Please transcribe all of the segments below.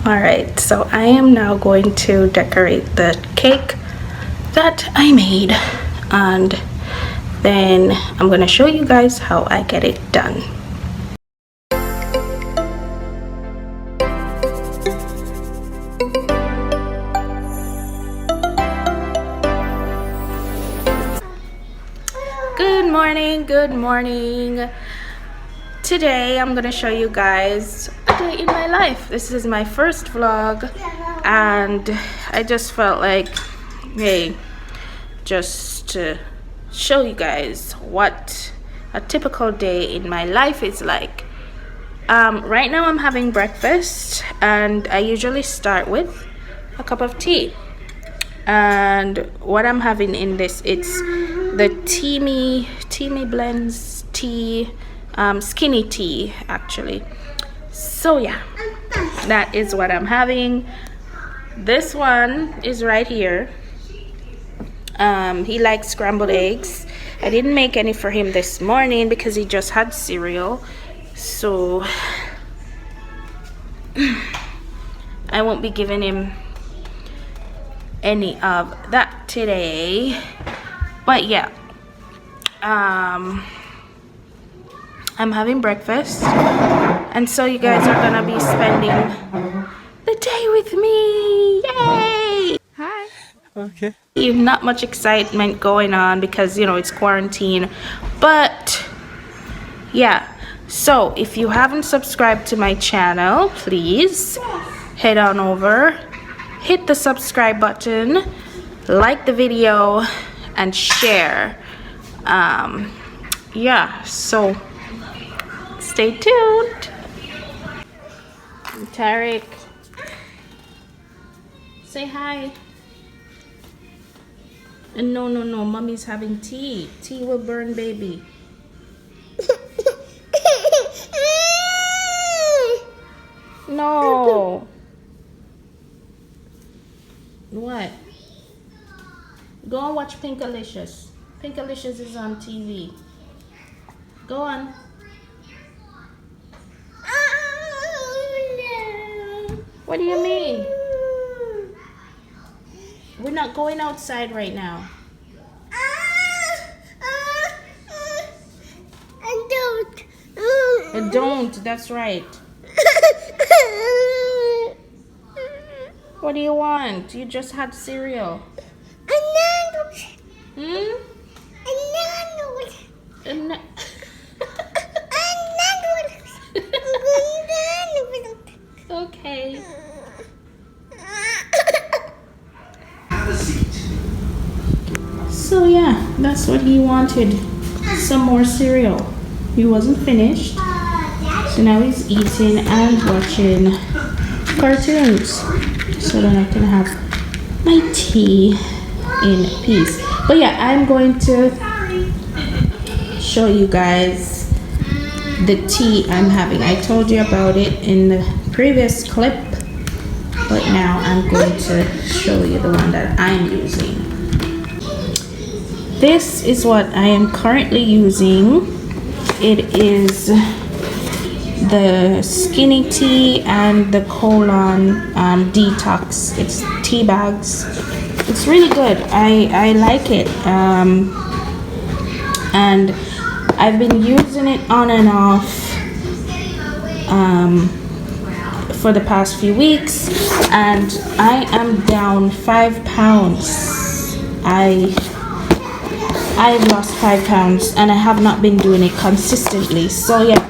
Alright, so I am now going to decorate the cake that I made, and then I'm going to show you guys how I get it done. Good morning. Today I'm gonna show you guys a day in my life. This is my first vlog, and I just felt like, hey, just to show you guys what a typical day in my life is like. Right now I'm having breakfast, and I usually start with a cup of tea. And what I'm having in this, it's the Teamy Blends tea, skinny tea actually. So yeah, that is what I'm having. This one is right here. He likes scrambled eggs. I didn't make any for him this morning because he just had cereal, so I won't be giving him any of that today. But yeah, I'm having breakfast, and so you guys are gonna be spending the day with me. Yay! Hi. Okay. Not much excitement going on because, you know, it's quarantine, but yeah. So if you haven't subscribed to my channel, please head on over, hit the subscribe button, like the video, and share. Yeah, so stay tuned. Tarek, say hi. And no, mommy's having tea. Tea will burn baby. No. What? Go and watch Pinkalicious. Pinkalicious is on TV. Go on. What do you mean? We're not going outside right now. Don't. That's right. What do you want? You just had cereal. Okay. So yeah, that's what he wanted. Some more cereal. He wasn't finished, so now he's eating and watching cartoons. So then I can have my tea in peace. But yeah, I'm going to show you guys the tea I'm having. I told you about it in the previous clip, but now I'm going to show you the one that I'm using. This is what I am currently using. It is the skinny tea and the colon detox. It's tea bags. It's really good. I like it, and I've been using it on and off for the past few weeks, and I am down 5 pounds. I've lost 5 pounds, and I have not been doing it consistently. So yeah,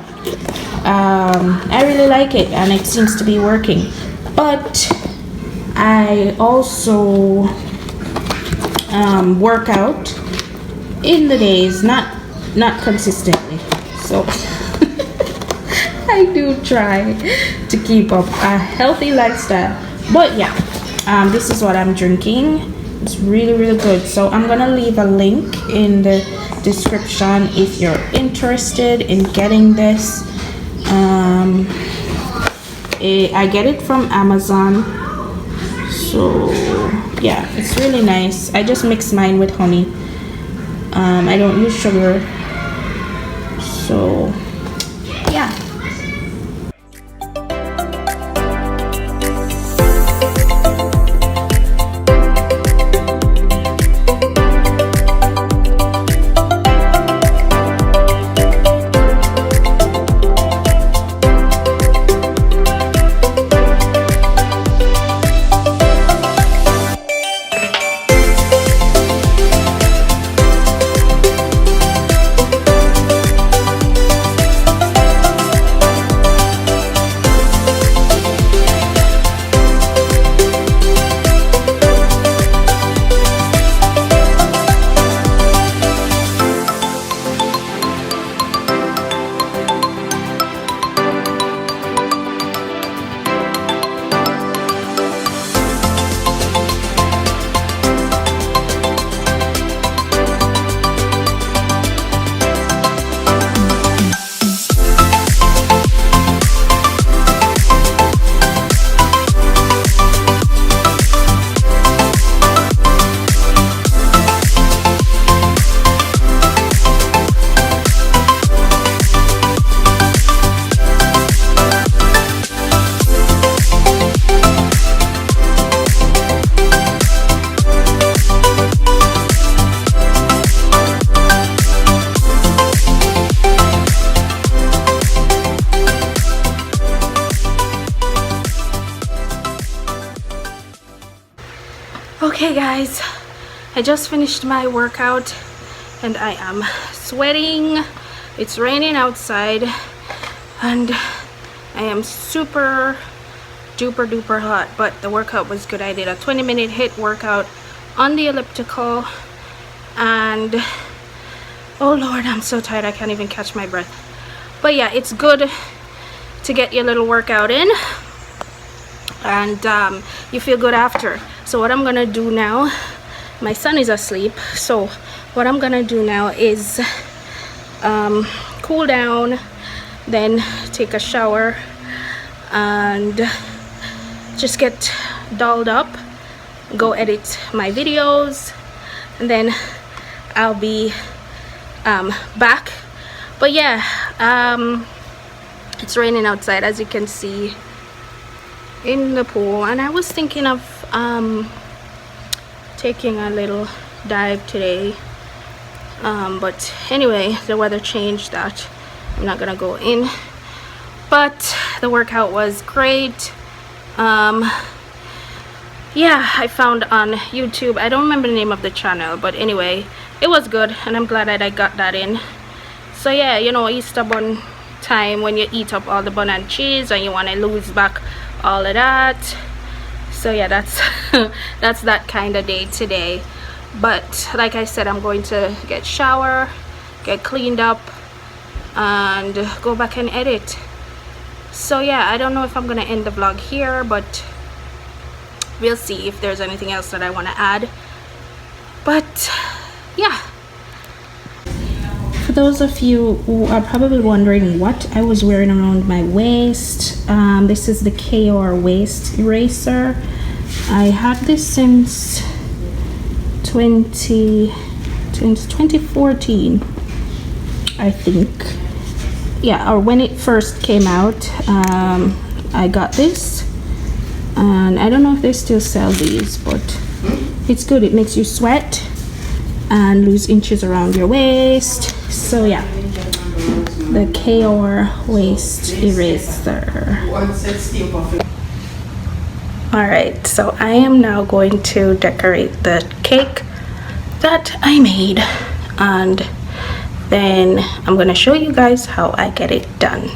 I really like it, and it seems to be working. But I also work out in the days, not consistently. So I do try to keep up a healthy lifestyle. But yeah, this is what I'm drinking. It's really good. So I'm gonna leave a link in the description if you're interested in getting this. I get it from Amazon, so yeah, it's really nice. I just mix mine with honey. I don't use sugar, so yeah. Okay guys, I just finished my workout and I am sweating. It's raining outside and I am super duper duper hot, but the workout was good. I did a 20-minute HIIT workout on the elliptical and oh Lord, I'm so tired I can't even catch my breath. But yeah, it's good to get your little workout in and you feel good after. So what I'm gonna do now, my son is asleep, so what I'm gonna do now is cool down, then take a shower and just get dolled up, go edit my videos, and then I'll be back. But yeah, it's raining outside as you can see in the pool, and I was thinking of taking a little dive today, but anyway, the weather changed that I'm not gonna go in. But the workout was great. Yeah, I found on YouTube, I don't remember the name of the channel, but anyway, it was good and I'm glad that I got that in. So yeah, you know, Easter bun time, when you eat up all the bun and cheese and you want to lose back all of that. So yeah, that's that's that kind of day today. But like I said, I'm going to get shower, get cleaned up and go back and edit. So yeah, I don't know if I'm gonna end the vlog here, but we'll see if there's anything else that I want to add. But yeah, for those of you who are probably wondering what I was wearing around my waist, this is the KR waist eraser. I had this since 2014, I think. Yeah, or when it first came out, I got this, and I don't know if they still sell these, but it's good. It makes you sweat and lose inches around your waist. So yeah, the KR waist eraser. Alright, so I am now going to decorate the cake that I made, and then I'm going to show you guys how I get it done.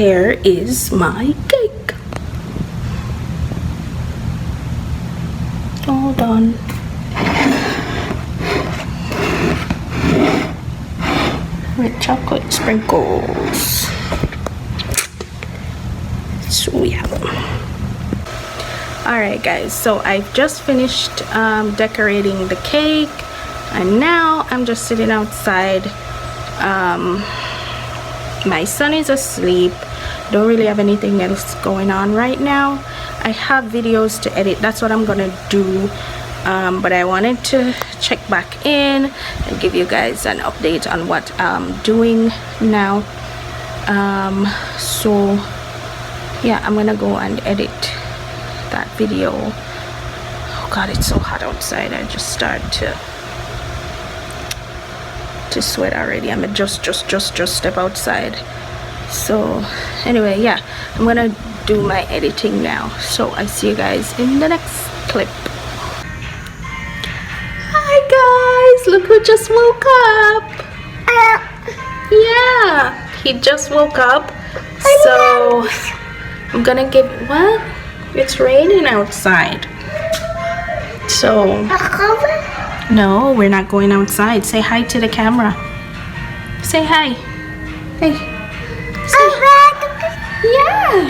there is my cake. All done. With chocolate sprinkles. So yeah. Alright guys, so I've just finished decorating the cake, and now I'm just sitting outside. My son is asleep. Don't really have anything else going on right now. I have videos to edit, that's what I'm gonna do, but I wanted to check back in and give you guys an update on what I'm doing now. So yeah, I'm gonna go and edit that video. Oh god, it's so hot outside. I just started to sweat already. I'm just step outside. So anyway, yeah, I'm gonna do my editing now, so I see you guys in the next clip. Hi guys, look who just woke up. Yeah, he just woke up, so I'm gonna give, what? It's raining outside. So no, we're not going outside. Say hi to the camera. Say hi. Hey. Yeah.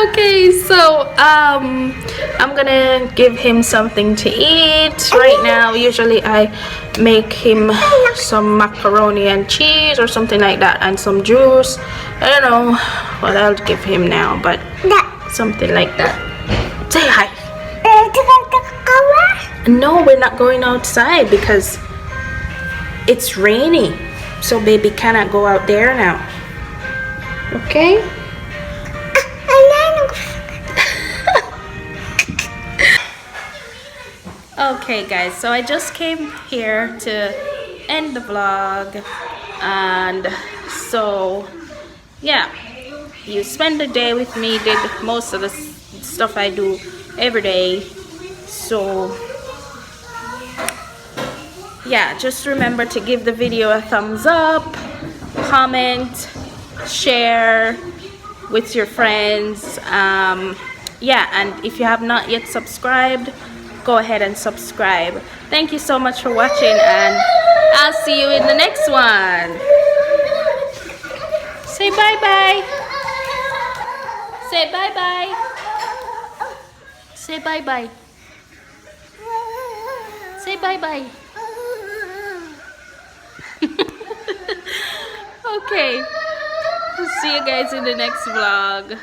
Okay, so I'm gonna give him something to eat right now. Usually I make him some macaroni and cheese or something like that, and some juice. I don't know what I'll give him now, but something like that. Say hi. No, we're not going outside because it's rainy, so baby cannot go out there now. Okay? Okay guys, so I just came here to end the vlog, and so yeah, you spend the day with me, did most of the stuff I do every day. So yeah, just remember to give the video a thumbs up, comment, share with your friends. Yeah, and if you have not yet subscribed, go ahead and subscribe. Thank you so much for watching, and I'll see you in the next one. Say bye bye. Say bye bye. Say bye bye. Say bye bye. Okay, see you guys in the next vlog.